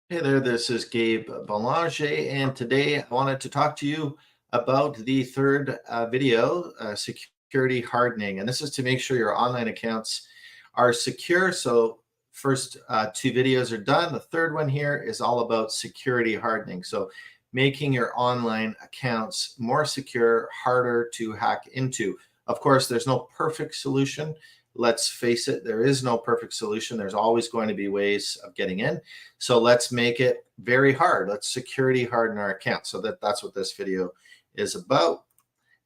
Hey there, this is Gabe Boulanger, and today I wanted to talk to you about the third video, security hardening. And this is to make sure your online accounts are secure. So first two videos are done. The third one here is all about security hardening. So making your online accounts more secure, harder to hack into. Of course, there's no perfect solution. Let's face it, there is no perfect solution. There's always going to be ways of getting in. So let's make it very hard. Let's security harden our account. So that's what this video is about.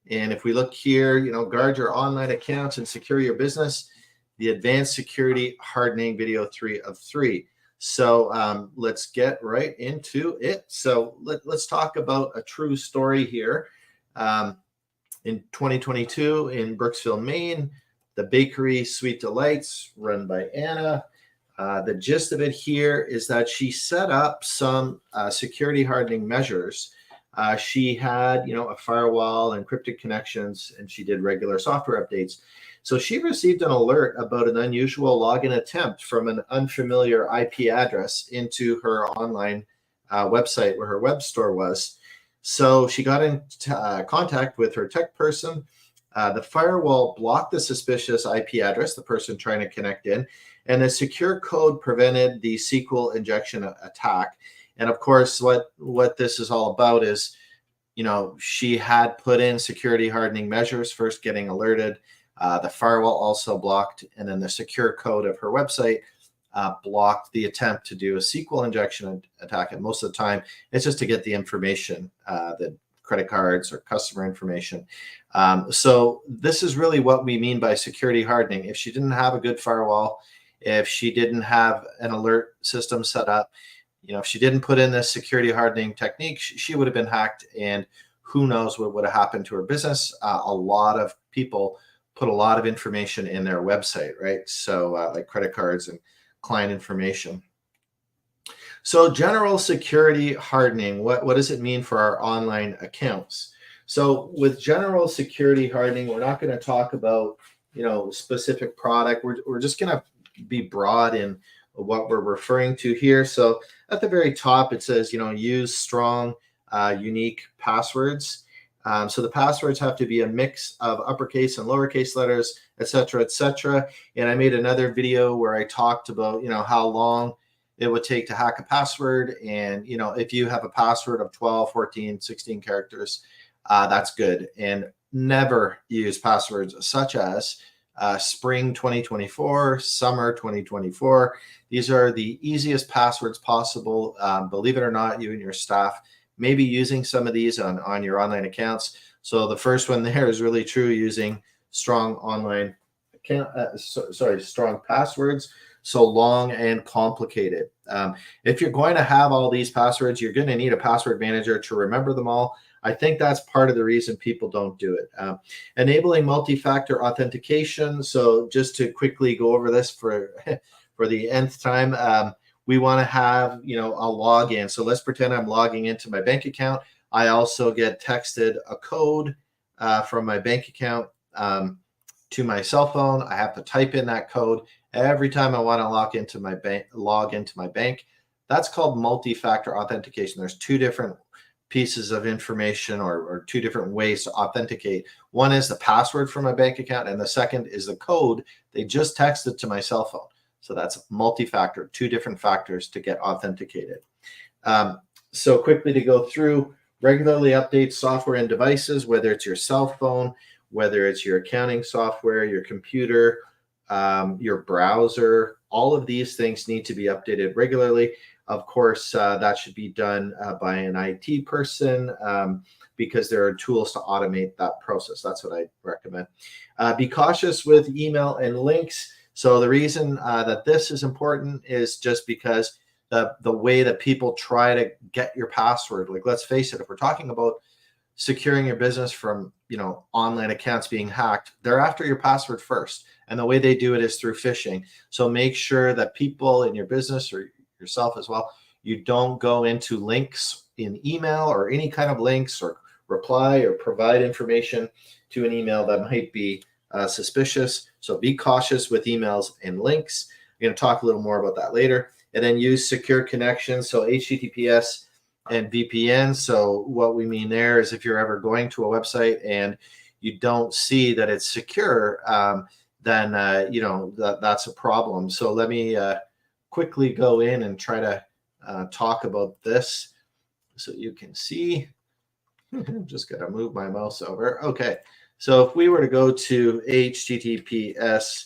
And if we look here, guard your online accounts and secure your business, the advanced security hardening video 3 of 3. So let's get right into it. So let's talk about a true story here. In 2022 in Brooksville, Maine, the bakery Sweet Delights run by Anna. The gist of it here is that she set up some security hardening measures. She had, a firewall, encrypted connections, and she did regular software updates. So she received an alert about an unusual login attempt from an unfamiliar IP address into her online website where her web store was. So she got in contact with her tech person. The firewall blocked the suspicious IP address, the person trying to connect in, and the secure code prevented the SQL injection attack. And of course, what this is all about is, she had put in security hardening measures, first getting alerted. The firewall also blocked, and then the secure code of her website blocked the attempt to do a SQL injection attack. And most of the time, it's just to get the information, the credit cards or customer information. So this is really what we mean by security hardening. If she didn't have a good firewall, if she didn't have an alert system set up, if she didn't put in this security hardening technique, she would have been hacked, and who knows what would have happened to her business. A lot of people put a lot of information in their website, right? So like credit cards and client information. So general security hardening, what does it mean for our online accounts? So with general security hardening, we're not going to talk about, specific product. We're just going to be broad in what we're referring to here. So at the very top, it says, use strong, unique passwords. So the passwords have to be a mix of uppercase and lowercase letters, et cetera, et cetera. And I made another video where I talked about, how long it would take to hack a password. And, if you have a password of 12, 14, 16 characters, that's good. And never use passwords such as spring 2024, summer 2024. These are the easiest passwords possible. Believe it or not, you and your staff may be using some of these on your online accounts. So the first one there is really true, using strong online account, strong passwords. So long and complicated. If you're going to have all these passwords, you're going to need a password manager to remember them all. I think that's part of the reason people don't do it. Enabling multi-factor authentication. So just to quickly go over this for the nth time, we want to have, a login. So let's pretend I'm logging into my bank account. I also get texted a code from my bank account to my cell phone. I have to type in that code every time I want to log into my bank. That's called multi-factor authentication. There's two different pieces of information or two different ways to authenticate. One is the password for my bank account, and the second is the code they just texted to my cell phone. So that's multi-factor, two different factors to get authenticated. So quickly to go through, regularly update software and devices, whether it's your cell phone, whether it's your accounting software, your computer, your browser. All of these things need to be updated regularly. Of course, that should be done by an IT person because there are tools to automate that process. That's what I recommend. Be cautious with email and links. So the reason that this is important is just because the way that people try to get your password, like, let's face it, if we're talking about securing your business from, online accounts being hacked, they're after your password first. And the way they do it is through phishing. So make sure that people in your business or yourself as well, you don't go into links in email or any kind of links or reply or provide information to an email that might be suspicious. So be cautious with emails and links. We're going to talk a little more about that later. and then use secure connections, so HTTPS and VPN. So what we mean there is if you're ever going to a website and you don't see that it's secure, then that's a problem. So let me quickly go in and try to talk about this so you can see. I'm just going to move my mouse over. Okay, so if we were to go to HTTPS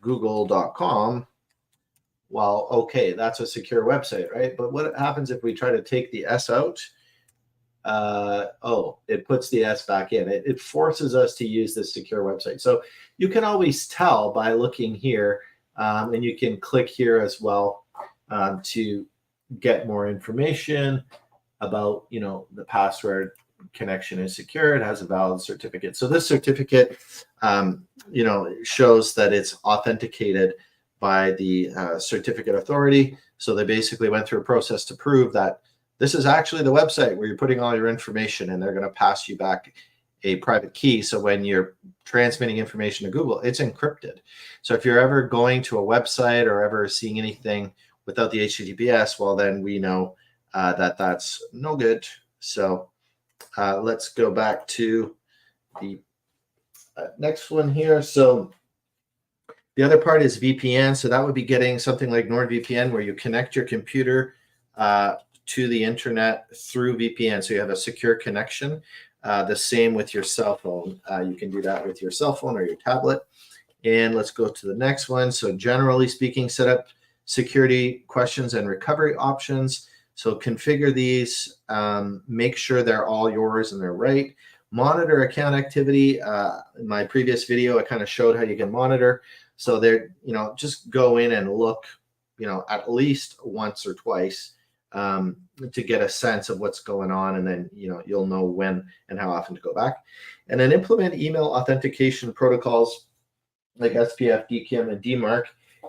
google.com, well, okay, that's a secure website, right? But what happens if we try to take the S out? It puts the S back in. It forces us to use this secure website. So you can always tell by looking here, and you can click here as well to get more information about, the password connection is secure. It has a valid certificate. So this certificate, shows that it's authenticated by the certificate authority. So they basically went through a process to prove that this is actually the website where you're putting all your information, and they're going to pass you back a private key. So when you're transmitting information to Google, it's encrypted. So if you're ever going to a website or ever seeing anything without the HTTPS, well, then we know that that's no good. So let's go back to the next one here. So the other part is VPN. So that would be getting something like NordVPN, where you connect your computer to the internet through VPN. So you have a secure connection. The same with your cell phone. You can do that with your cell phone or your tablet. And let's go to the next one. So generally speaking, set up security questions and recovery options. So configure these, make sure they're all yours and they're right. Monitor account activity. In my previous video, I kind of showed how you can monitor. So there, just go in and look, at least once or twice to get a sense of what's going on. And then, you'll know when and how often to go back. And then implement email authentication protocols like SPF, DKIM, and DMARC.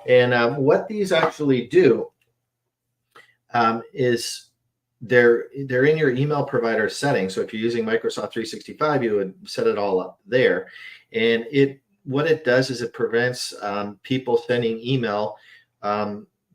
And what these actually do is they're in your email provider settings. So if you're using Microsoft 365, you would set it all up there. And what it does is it prevents people sending email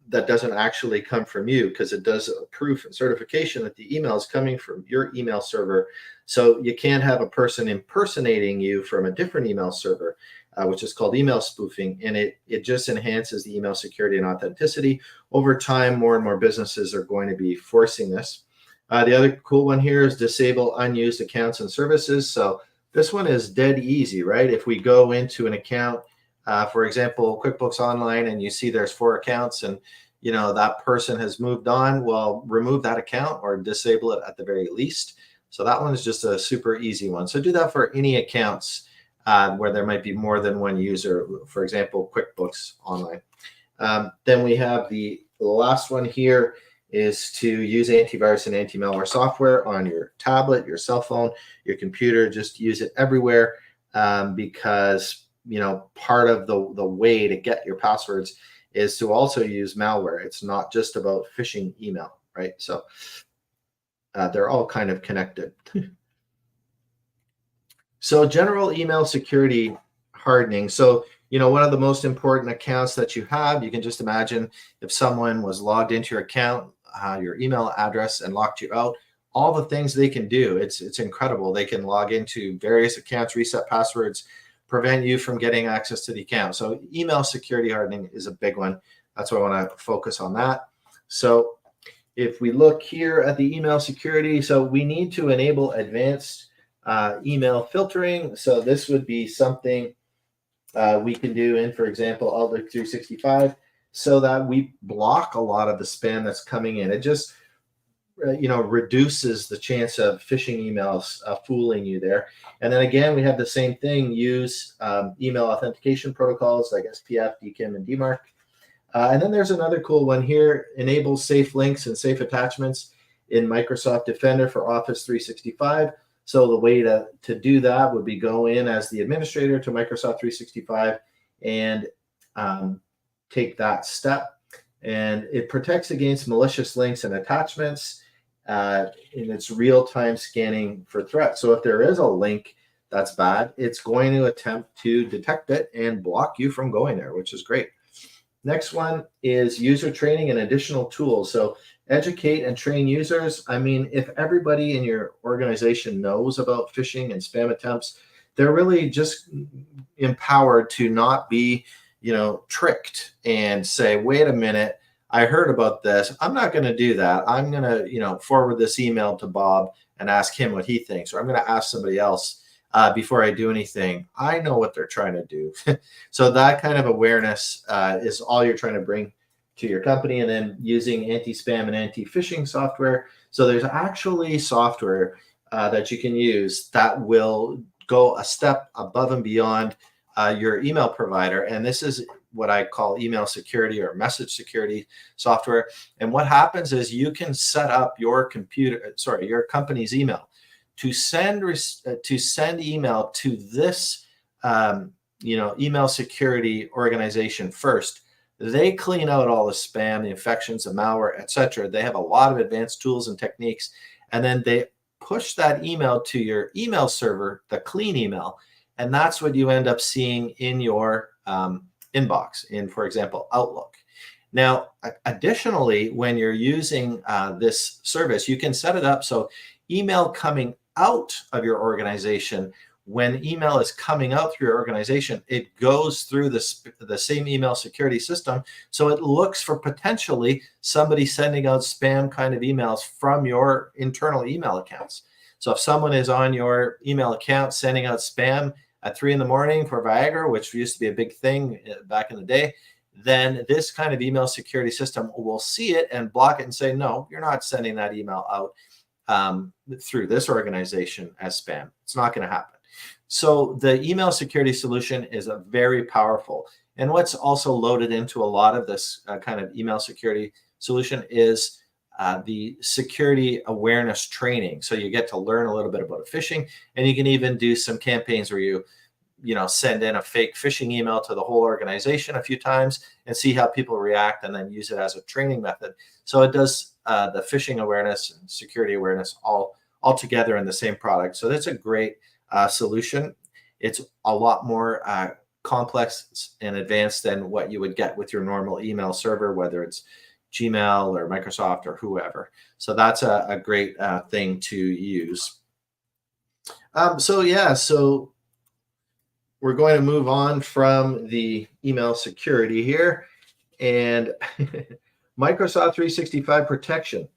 that doesn't actually come from you, because it does a proof and certification that the email is coming from your email server. So you can't have a person impersonating you from a different email server, which is called email spoofing. And it just enhances the email security and authenticity. Over time, more and more businesses are going to be forcing this. The other cool one here is disable unused accounts and services. So this one is dead easy, right? If we go into an account, for example, QuickBooks Online, and you see there's 4 accounts and that person has moved on, well, remove that account or disable it at the very least. So that one is just a super easy one. So do that for any accounts where there might be more than one user, for example, QuickBooks Online. Then we have the last one here is to use antivirus and anti-malware software on your tablet, your cell phone, your computer. Just use it everywhere because part of the way to get your passwords is to also use malware. It's not just about phishing email, right? So they're all kind of connected. So general email security hardening. So, one of the most important accounts that you have, you can just imagine if someone was logged into your account, your email address, and locked you out, all the things they can do. It's incredible. They can log into various accounts, reset passwords, prevent you from getting access to the account. So email security hardening is a big one. That's why I want to focus on that. So if we look here at the email security, so we need to enable advanced email filtering. So this would be something we can do in, for example, Outlook 365, so that we block a lot of the spam that's coming in. It just reduces the chance of phishing emails fooling you there. And then again, we have the same thing, use email authentication protocols like SPF, DKIM, and DMARC. And then there's another cool one here, enable safe links and safe attachments in Microsoft Defender for Office 365. So the way to do that would be go in as the administrator to Microsoft 365 and take that step. And it protects against malicious links and attachments. And it's real-time scanning for threats. So if there is a link that's bad, it's going to attempt to detect it and block you from going there, which is great. Next one is user training and additional tools. So educate and train users. I mean, if everybody in your organization knows about phishing and spam attempts, they're really just empowered to not be, tricked and say, wait a minute, I heard about this. I'm not going to do that. I'm going to, forward this email to Bob and ask him what he thinks, or I'm going to ask somebody else before I do anything. I know what they're trying to do. So that kind of awareness is all you're trying to bring to your company. And then using anti-spam and anti-phishing software. So there's actually software that you can use that will go a step above and beyond your email provider. And this is what I call email security or message security software. And what happens is you can set up your company's email to send email to this email security organization first. They clean out all the spam, the infections, the malware, etc. They have a lot of advanced tools and techniques, and then they push that email to your email server, the clean email, and that's what you end up seeing in your inbox in, for example, Outlook. Now, additionally, when you're using this service, you can set it up so email coming out of your organization, when email is coming out through your organization, it goes through the same email security system. So it looks for potentially somebody sending out spam kind of emails from your internal email accounts. So if someone is on your email account sending out spam at 3 a.m. for Viagra, which used to be a big thing back in the day, then this kind of email security system will see it and block it and say, no, you're not sending that email out through this organization as spam. It's not going to happen. So the email security solution is a very powerful. And what's also loaded into a lot of this kind of email security solution is the security awareness training. So you get to learn a little bit about phishing, and you can even do some campaigns where you send in a fake phishing email to the whole organization a few times and see how people react, and then use it as a training method. So it does the phishing awareness and security awareness all together in the same product. So that's a great solution. It's a lot more complex and advanced than what you would get with your normal email server, whether it's Gmail or Microsoft or whoever. So that's a great thing to use. So we're going to move on from the email security here, and Microsoft 365 protection.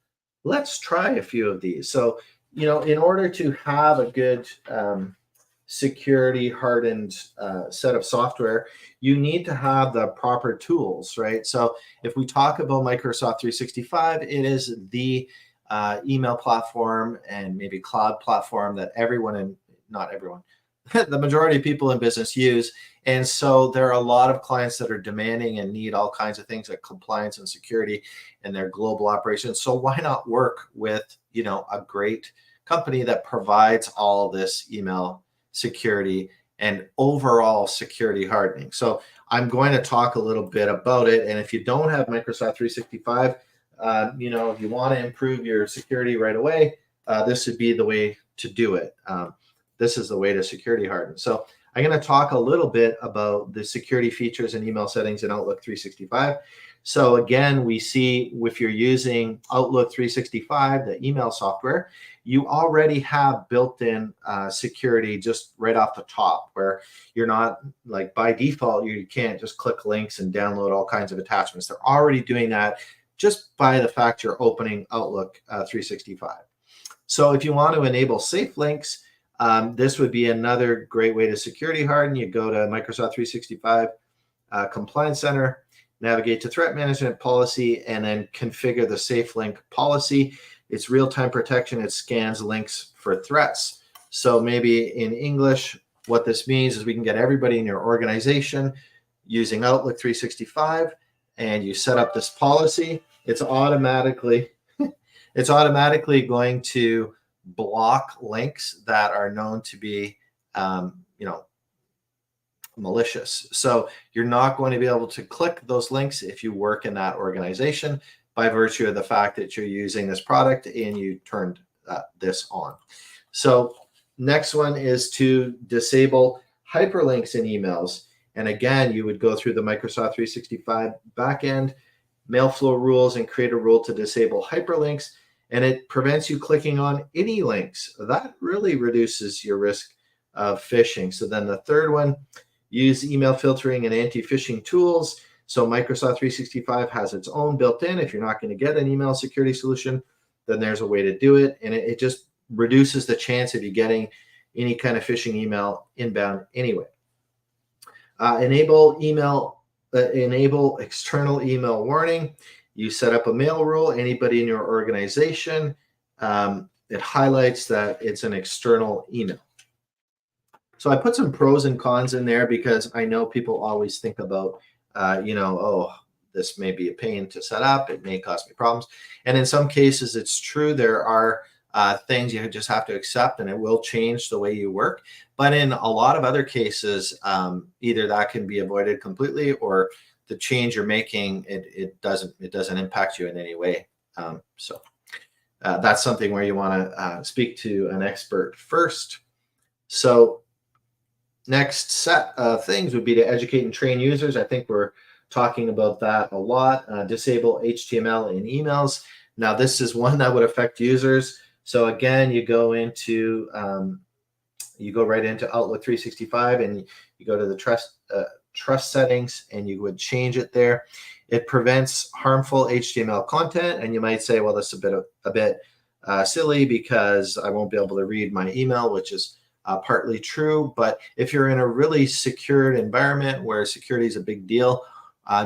Let's try a few of these. So, in order to have a good security hardened set of software, you need to have the proper tools, right? So if we talk about Microsoft 365, it is the email platform and maybe cloud platform that not everyone, the majority of people in business use. And so there are a lot of clients that are demanding and need all kinds of things like compliance and security in their global operations. So why not work with, a great company that provides all this email security and overall security hardening? So I'm going to talk a little bit about it. And if you don't have Microsoft 365, if you want to improve your security right away, this would be the way to do it. This is the way to security harden. So I'm going to talk a little bit about the security features and email settings in Outlook 365. So again, we see if you're using Outlook 365, the email software, you already have built-in security just right off the top, where you're not, like, by default, you can't just click links and download all kinds of attachments. They're already doing that just by the fact you're opening Outlook 365. So if you want to enable safe links, this would be another great way to security harden. You go to Microsoft 365 Compliance Center, navigate to Threat Management Policy, and then configure the safe link policy. It's real-time protection. It scans links for threats. So maybe in English, what this means is we can get everybody in your organization using Outlook 365, and you set up this policy. It's automatically going to block links that are known to be, malicious. So you're not going to be able to click those links if you work in that organization, by virtue of the fact that you're using this product and you turned this on. So next one is to disable hyperlinks in emails. And again, you would go through the Microsoft 365 backend, Mailflow rules, and create a rule to disable hyperlinks. And it prevents you clicking on any links. That really reduces your risk of phishing. So then the third one, use email filtering and anti-phishing tools. So Microsoft 365 has its own built in. If you're not going to get an email security solution, then there's a way to do it. And it just reduces the chance of you getting any kind of phishing email inbound anyway. Enable external email warning. You set up a mail rule. Anybody in your organization, it highlights that it's an external email. So I put some pros and cons in there because I know people always think about, oh, this may be a pain to set up. It may cause me problems. And in some cases, it's true. There are things you just have to accept, and it will change the way you work. But in a lot of other cases, either that can be avoided completely, or the change you're making, it doesn't impact you in any way. So that's something where you want to speak to an expert first. So next set of things would be to educate and train users. I think we're talking about that a lot. Disable HTML in emails. Now, this is one that would affect users. So again, you go right into Outlook 365, and you go to the trust settings, and you would change it there. It prevents harmful HTML content, and you might say, well, this is a bit silly because I won't be able to read my email, which is partly true. But if you're in a really secured environment where security is a big deal,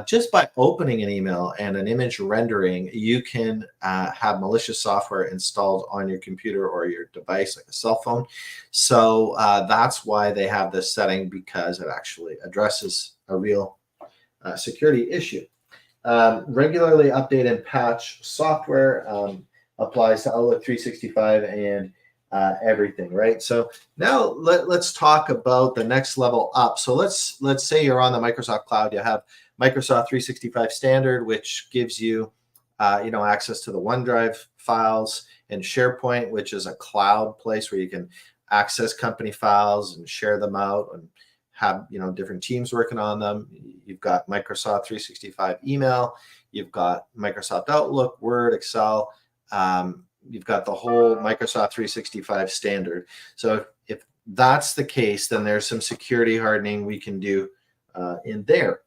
just by opening an email and an image rendering, you can have malicious software installed on your computer or your device, like a cell phone. So that's why they have this setting, because it actually addresses a real security issue. Regularly update and patch software applies to Outlook 365 and everything, right? So now let's talk about the next level up. So let's say you're on the Microsoft cloud. You have Microsoft 365 Standard, which gives you, access to the OneDrive files, and SharePoint, which is a cloud place where you can access company files and share them out and have, different teams working on them. You've got Microsoft 365 email. You've got Microsoft Outlook, Word, Excel. You've got the whole Microsoft 365 Standard. So if that's the case, then there's some security hardening we can do in there.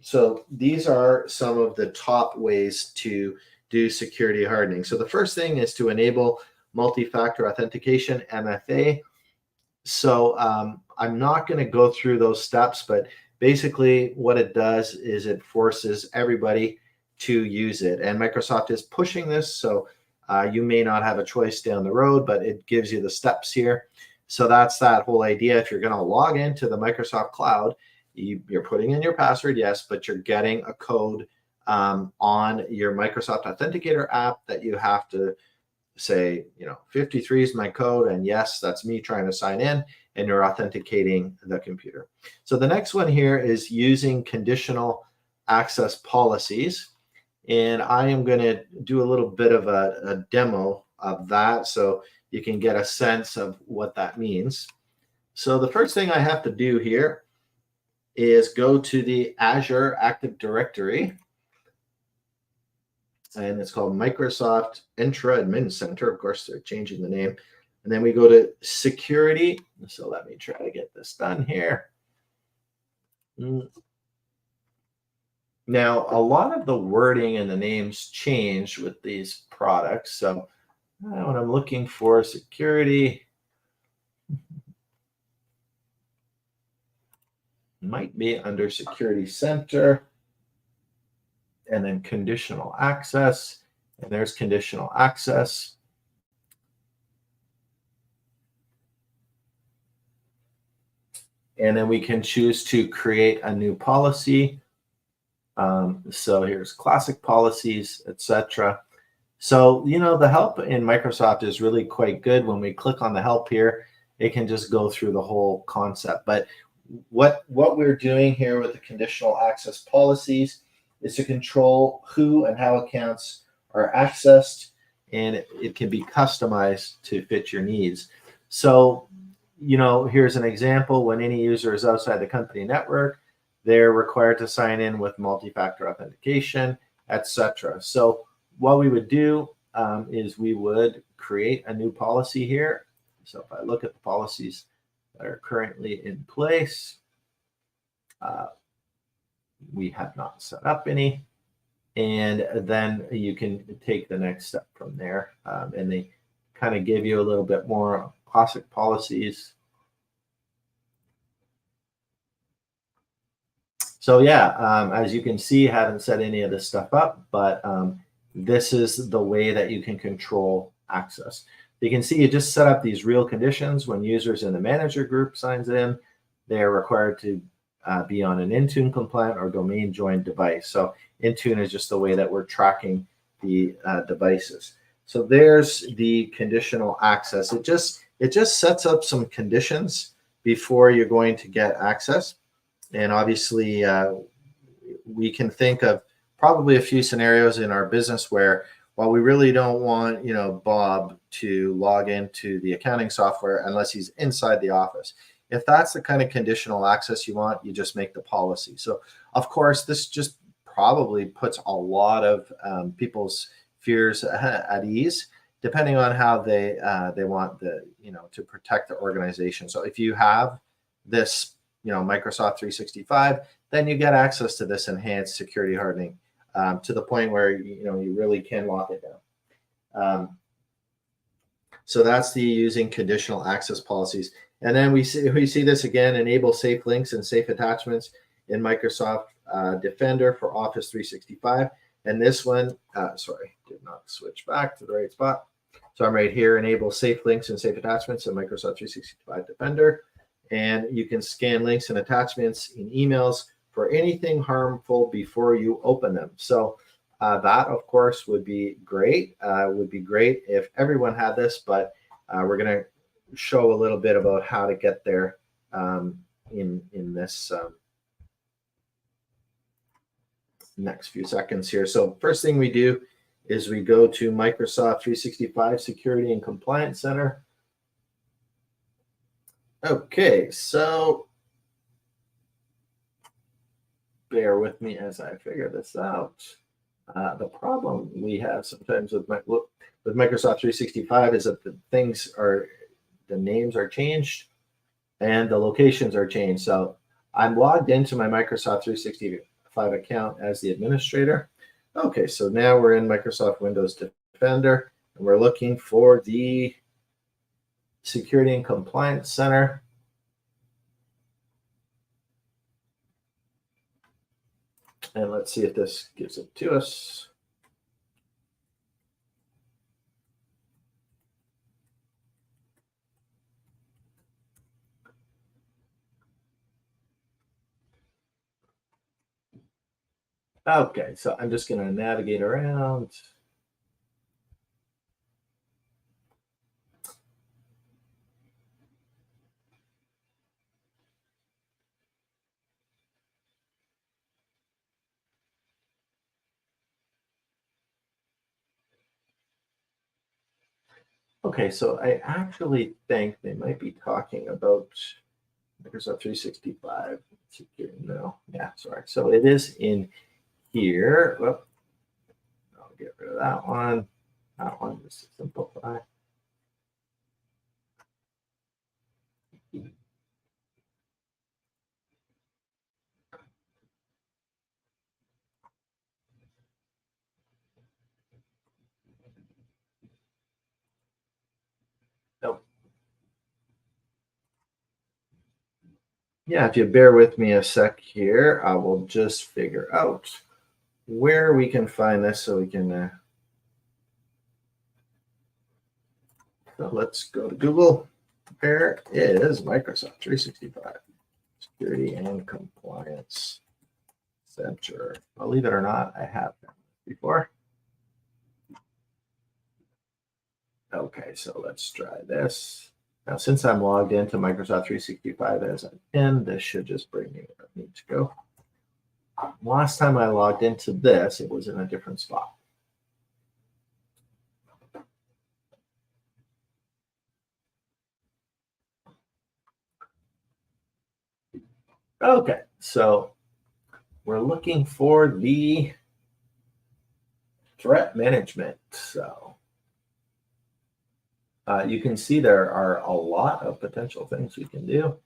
So these are some of the top ways to do security hardening. So the first thing is to enable multi-factor authentication, MFA. So I'm not going to go through those steps, but basically what it does is it forces everybody to use it. And Microsoft is pushing this, so you may not have a choice down the road, but it gives you the steps here. So that's that whole idea. If you're going to log into the Microsoft cloud, you're putting in your password, yes, but you're getting a code on your Microsoft Authenticator app that you have to say, 53 is my code, and yes, that's me trying to sign in, and you're authenticating the computer. So the next one here is using conditional access policies, and I am going to do a little bit of a demo of that so you can get a sense of what that means. So the first thing I have to do here is go to the Azure Active Directory, and it's called Microsoft Entra Admin Center. Of course, they're changing the name. And then we go to security. So let me try to get this done here. Now, a lot of the wording and the names change with these products. So when I'm looking for security, might be under Security Center, and then conditional access, and there's conditional access. And then we can choose to create a new policy. So here's classic policies, etc. So, the help in Microsoft is really quite good. When we click on the help here, it can just go through the whole concept. But what we're doing here with the conditional access policies is to control who and how accounts are accessed, and it can be customized to fit your needs. So, here's an example. When any user is outside the company network, they're required to sign in with multi-factor authentication, etc. So what we would do is we would create a new policy here. So if I look at the policies that are currently in place, we have not set up any. And then you can take the next step from there. And they kind of give you a little bit more classic policies. So yeah, as you can see, haven't set any of this stuff up, but this is the way that you can control access. You can see you just set up these real conditions. When users in the manager group signs in, they're required to be on an Intune compliant or domain joined device. So Intune is just the way that we're tracking the devices. So there's the conditional access. It just sets up some conditions before you're going to get access. And obviously, we can think of probably a few scenarios in our business where, while we really don't want, Bob to log into the accounting software unless he's inside the office. If that's the kind of conditional access you want, you just make the policy. So, of course, this just probably puts a lot of people's fears at ease, depending on how they want to protect the organization. So, if you have this Microsoft 365, then you get access to this enhanced security hardening to the point where you really can lock it down. So that's the using conditional access policies. And then we see this again: enable safe links and safe attachments in Microsoft Defender for Office 365. And this one, sorry, did not switch back to the right spot. So I'm right here: enable safe links and safe attachments in Microsoft 365 Defender. And you can scan links and attachments in emails for anything harmful before you open them. So that, of course, would be great. Would be great if everyone had this, but we're going to show a little bit about how to get there in this next few seconds here. So first thing we do is we go to Microsoft 365 Security and Compliance Center. Okay, so bear with me as I figure this out. The problem we have sometimes with Microsoft 365 is that the names are changed and the locations are changed. So I'm logged into my Microsoft 365 account as the administrator. Okay, so now we're in Microsoft Windows Defender, and we're looking for the Security and Compliance Center. And let's see if this gives it to us. Okay, so I'm just going to navigate around. Okay, so I actually think they might be talking about Microsoft 365 security. No, yeah, sorry. So it is in here. Well, I'll get rid of that one. That one just to simplify. Nope. Yeah, if you bear with me a sec here, I will just figure out where we can find this so we can. So let's go to Google. There is Microsoft 365 Security and Compliance Center. Believe it or not, I have done this before. Okay, so let's try this. Now, since I'm logged into Microsoft 365 as an in, this should just bring me where I need to go. Last time I logged into this, it was in a different spot. Okay, so we're looking for the threat management. So you can see there are a lot of potential things we can do.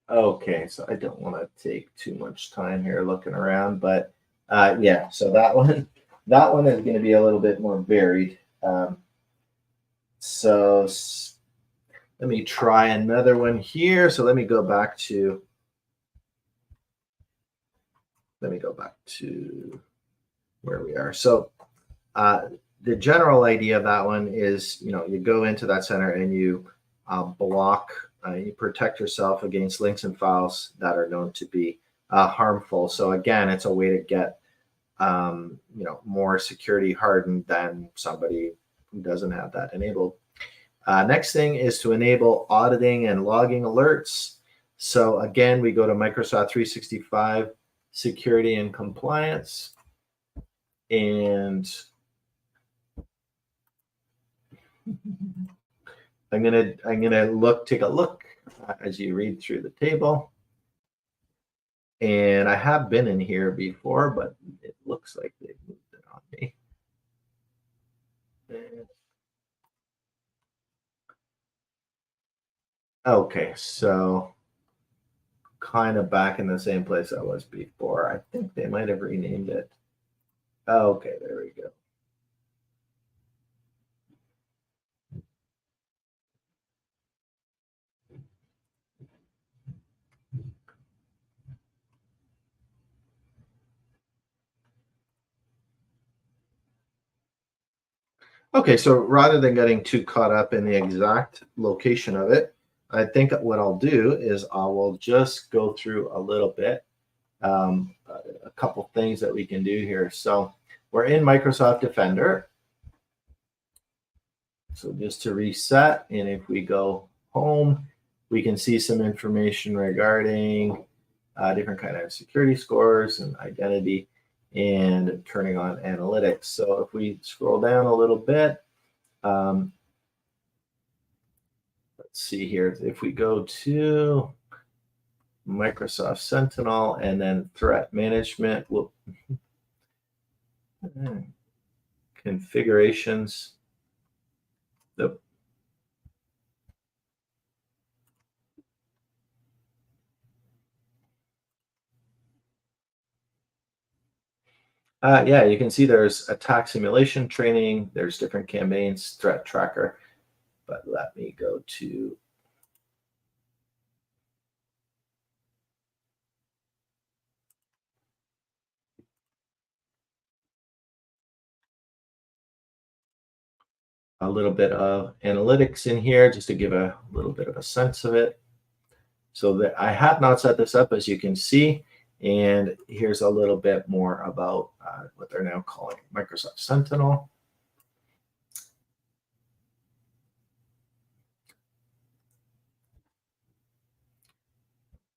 Okay, so I don't want to take too much time here looking around, but yeah, so that one is going to be a little bit more varied. So let me try another one here. So let me go back to where we are. So the general idea of that one is, you go into that center and you block, you protect yourself against links and files that are known to be harmful. So again, it's a way to get more security hardened than somebody who doesn't have that enabled. Next thing is to enable auditing and logging alerts. So again, we go to Microsoft 365 Security and Compliance, and I'm gonna take a look as you read through the table. And I have been in here before, but it looks like they've moved it on me. Okay, so kind of back in the same place I was before. I think they might have renamed it. Okay, there we go. Okay, so rather than getting too caught up in the exact location of it, I think what I'll do is I will just go through a little bit, a couple things that we can do here. So we're in Microsoft Defender. So just to reset, and if we go home, we can see some information regarding different kind of security scores and identity and turning on analytics. So if we scroll down a little bit, let's see here. If we go to Microsoft Sentinel and then threat management, configurations. The yeah, you can see there's attack simulation training. There's different campaigns, threat tracker. But let me go to a little bit of analytics in here just to give a little bit of a sense of it. So that I have not set this up, as you can see. And here's a little bit more about what they're now calling Microsoft Sentinel.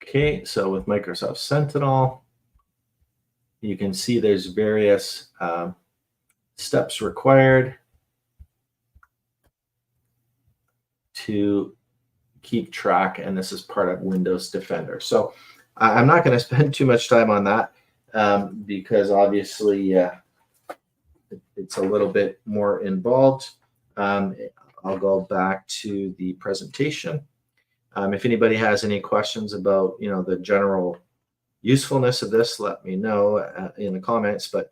Okay, so with Microsoft Sentinel, you can see there's various steps required to keep track, and this is part of Windows Defender. So I'm not going to spend too much time on that because obviously it's a little bit more involved. I'll go back to the presentation. If anybody has any questions about the general usefulness of this, let me know in the comments. But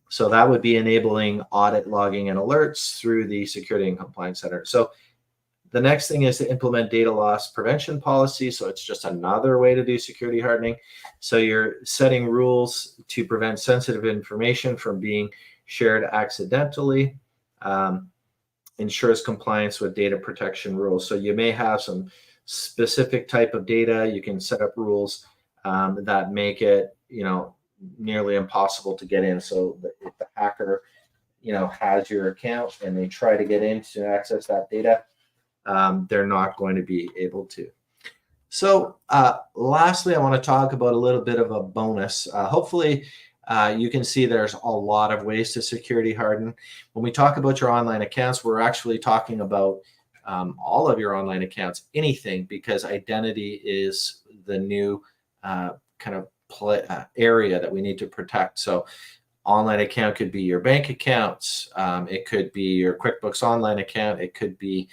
so that would be enabling audit, logging, and alerts through the Security and Compliance Center. So the next thing is to implement data loss prevention policy. So it's just another way to do security hardening. So you're setting rules to prevent sensitive information from being shared accidentally. Ensures compliance with data protection rules. So you may have some specific type of data. You can set up rules that make it, nearly impossible to get in. So if the hacker, has your account and they try to get in to access that data, they're not going to be able to. So lastly, I want to talk about a little bit of a bonus. Hopefully, you can see there's a lot of ways to security harden. When we talk about your online accounts, we're actually talking about all of your online accounts, anything, because identity is the new kind of area that we need to protect. So online account could be your bank accounts. It could be your QuickBooks Online account. It could be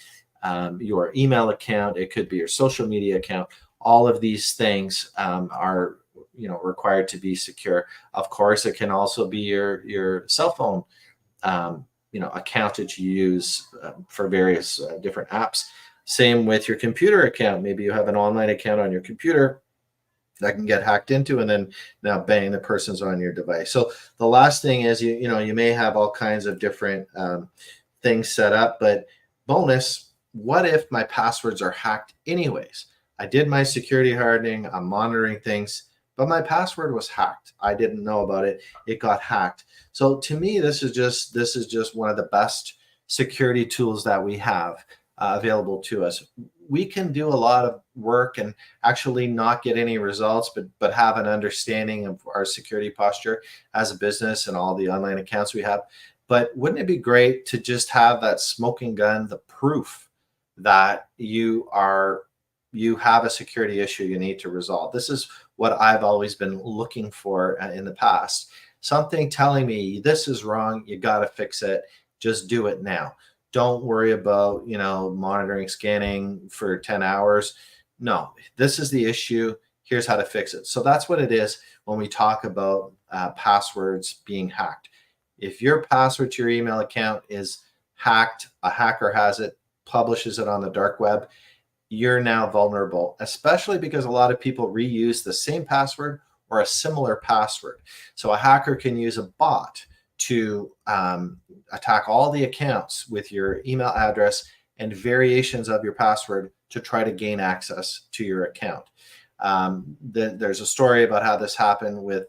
your email account. It could be your social media account. All of these things are required to be secure. Of course, it can also be your cell phone account that you use for various different apps. Same with your computer account. Maybe you have an online account on your computer that can get hacked into, and then now bang, the person's on your device. So the last thing is you may have all kinds of different things set up, but bonus, what if my passwords are hacked anyways? I did my security hardening, I'm monitoring things, but my password was hacked. I didn't know about it. It got hacked. So to me, this is just one of the best security tools that we have available to us. We can do a lot of work and actually not get any results, but have an understanding of our security posture as a business and all the online accounts we have. But wouldn't it be great to just have that smoking gun, the proof that you have a security issue you need to resolve? This is what I've always been looking for in the past. Something telling me this is wrong, you got to fix it. Just do it now. Don't worry about, monitoring, scanning for 10 hours. No, this is the issue. Here's how to fix it. So that's what it is when we talk about passwords being hacked. If your password to your email account is hacked, a hacker has it, publishes it on the dark web, you're now vulnerable, especially because a lot of people reuse the same password or a similar password. So a hacker can use a bot to attack all the accounts with your email address and variations of your password to try to gain access to your account. There's a story about how this happened with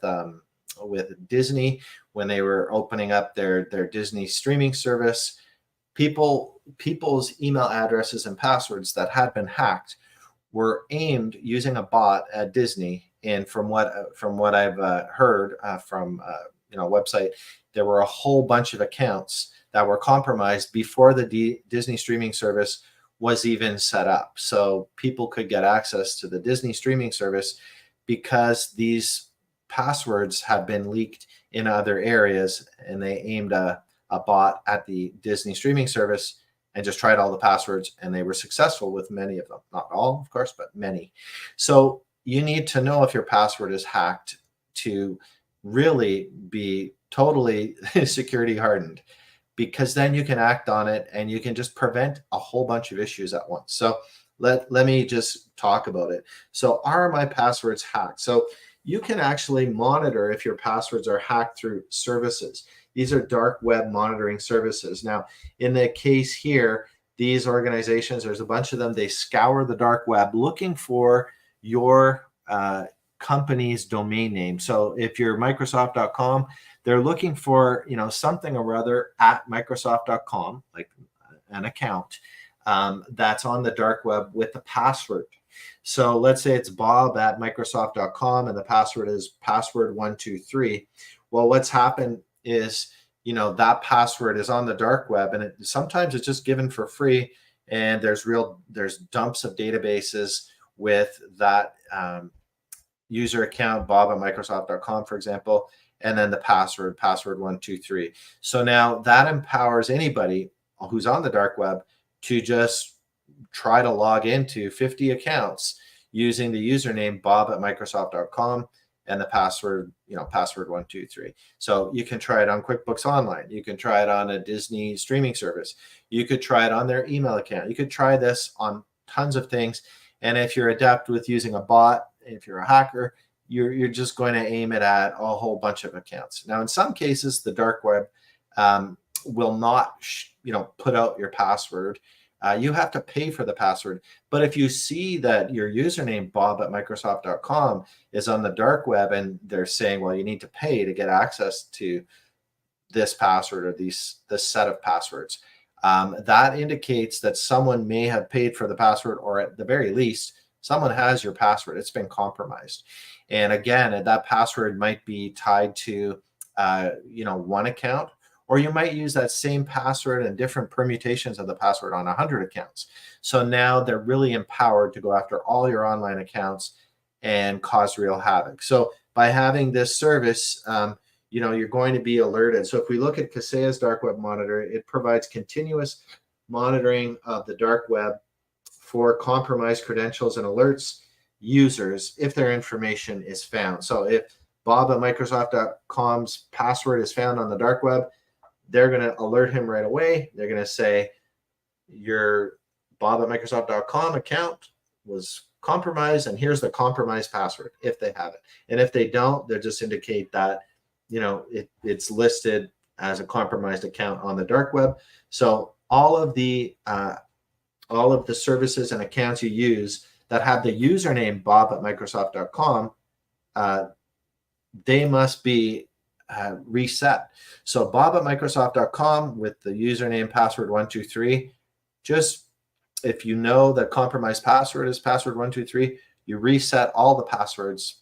Disney when they were opening up their Disney streaming service. People's email addresses and passwords that had been hacked were aimed using a bot at Disney. And from what I've heard from a website, there were a whole bunch of accounts that were compromised before the Disney streaming service was even set up. So people could get access to the Disney streaming service because these passwords have been leaked in other areas, and they aimed a bot at the Disney streaming service and just tried all the passwords, and they were successful with many of them. Not all, of course, but many. So you need to know if your password is hacked to really be totally security hardened, because then you can act on it and you can just prevent a whole bunch of issues at once. So let me just talk about it. So are my passwords hacked? So you can actually monitor if your passwords are hacked through services. These are dark web monitoring services. Now, in the case here, these organizations, there's a bunch of them, they scour the dark web looking for your company's domain name. So if you're Microsoft.com, they're looking for something or other at Microsoft.com, like an account that's on the dark web with the password. So let's say it's Bob at Microsoft.com and the password is password123. Well, what's happened is that password is on the dark web, and sometimes it's just given for free, and there's dumps of databases with that user account, Bob at Microsoft.com, for example, and then the password123. So now that empowers anybody who's on the dark web to just try to log into 50 accounts using the username Bob at Microsoft.com and the password, password123. So you can try it on QuickBooks Online. You can try it on a Disney streaming service. You could try it on their email account. You could try this on tons of things. And if you're adept with using a bot, if you're a hacker, you're just going to aim it at a whole bunch of accounts. Now, in some cases, the dark web will not, put out your password. you have to pay for the password. But if you see that your username, bob@microsoft.com, is on the dark web and they're saying, well, you need to pay to get access to this password or this set of passwords, that indicates that someone may have paid for the password, or at the very least, someone has your password. It's been compromised. And again, that password might be tied to one account, or you might use that same password and different permutations of the password on 100 accounts. So now they're really empowered to go after all your online accounts and cause real havoc. So by having this service, you're going to be alerted. So if we look at Kaseya's dark web monitor, it provides continuous monitoring of the dark web for compromised credentials and alerts users if their information is found. So if bob@microsoft.com's password is found on the dark web, they're going to alert him right away. They're going to say your bob@microsoft.com account was compromised, and here's the compromised password if they have it. And if they don't, they'll just indicate that it's listed as a compromised account on the dark web. So all of the services and accounts you use that have the username bob@microsoft.com, they must be reset. So bob@microsoft.com with the username password 123, just if you know the compromised password is password 123, you reset all the passwords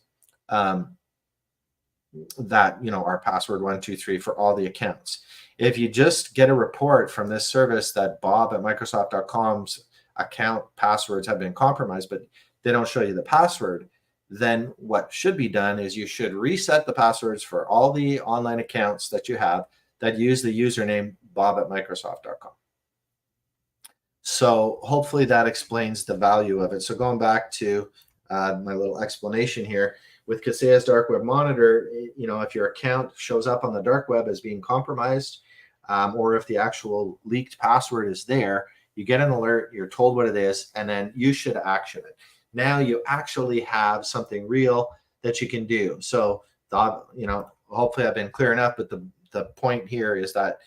that are password 123 for all the accounts. If you just get a report from this service that bob@microsoft.com's account passwords have been compromised, but they don't show you the password, then what should be done is you should reset the passwords for all the online accounts that you have that use the username bob@microsoft.com. So hopefully that explains the value of it. So going back to my little explanation here, with Kaseya's dark web monitor, if your account shows up on the dark web as being compromised, or if the actual leaked password is there, you get an alert, you're told what it is, and then you should action it. Now you actually have something real that you can do. So, hopefully I've been clear enough, but the point here is that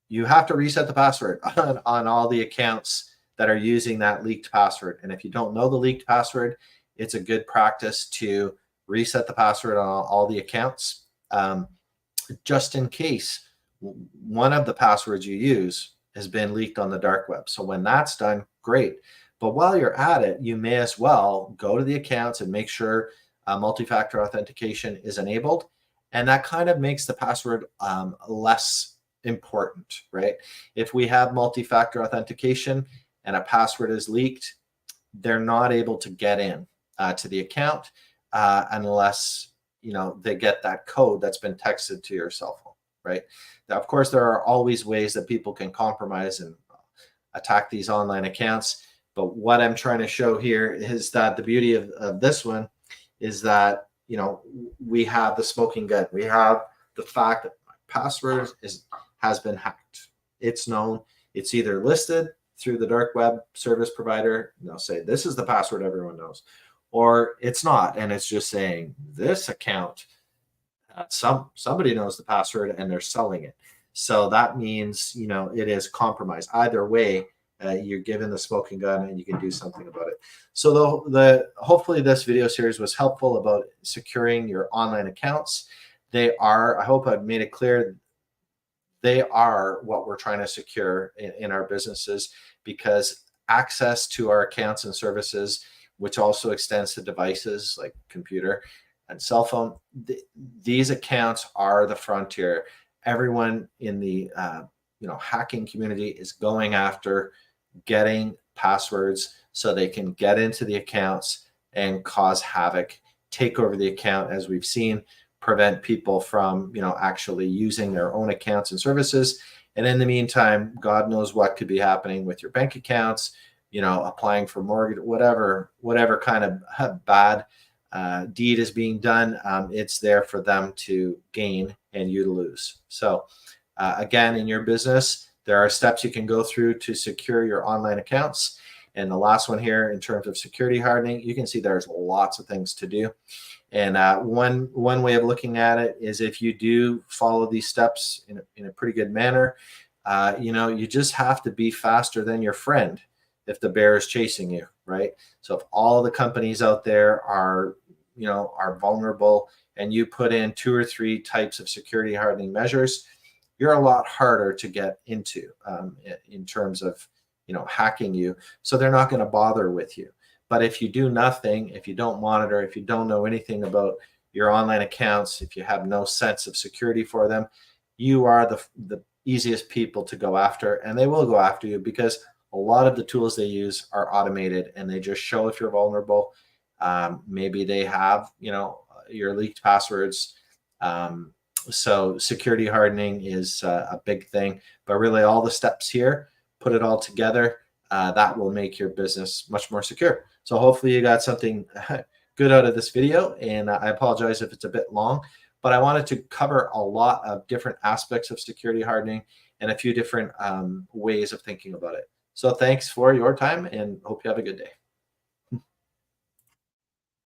you have to reset the password on all the accounts that are using that leaked password. And if you don't know the leaked password, it's a good practice to reset the password on all the accounts, just in case one of the passwords you use has been leaked on the dark web. So when that's done, great. But while you're at it, you may as well go to the accounts and make sure multi-factor authentication is enabled. And that kind of makes the password less important, right? If we have multi-factor authentication and a password is leaked, they're not able to get in to the account unless they get that code that's been texted to your cell phone, right? Now, of course, there are always ways that people can compromise and attack these online accounts. But what I'm trying to show here is that the beauty of this one is that we have the smoking gun. We have the fact that my password has been hacked. It's known. It's either listed through the dark web service provider, and they'll say this is the password everyone knows, or it's not, and it's just saying this account, somebody knows the password and they're selling it. So that means it is compromised. Either way, you're given the smoking gun and you can do something about it. So hopefully this video series was helpful about securing your online accounts. They are, I hope I've made it clear, they are what we're trying to secure in our businesses, because access to our accounts and services, which also extends to devices like computer and cell phone, these accounts are the frontier. Everyone in the hacking community is going after getting passwords so they can get into the accounts and cause havoc, take over the account, as we've seen, prevent people from actually using their own accounts and services. And in the meantime, God knows what could be happening with your bank accounts, applying for mortgage, whatever kind of bad deed is being done. It's there for them to gain and you to lose. So again, in your business, there are steps you can go through to secure your online accounts. And the last one here, in terms of security hardening, you can see there's lots of things to do. And one way of looking at it is, if you do follow these steps in a pretty good manner, You just have to be faster than your friend if the bear is chasing you, right? So if all the companies out there are vulnerable, and you put in 2 or 3 types of security hardening measures, you're a lot harder to get into in terms of hacking you. So they're not going to bother with you. But if you do nothing, if you don't monitor, if you don't know anything about your online accounts, if you have no sense of security for them, you are the easiest people to go after, and they will go after you because a lot of the tools they use are automated, and they just show if you're vulnerable. Maybe they have your leaked passwords. So security hardening is a big thing, but really all the steps here, put it all together, that will make your business much more secure. So hopefully you got something good out of this video, and I apologize if it's a bit long, but I wanted to cover a lot of different aspects of security hardening and a few different ways of thinking about it. So thanks for your time, and hope you have a good day.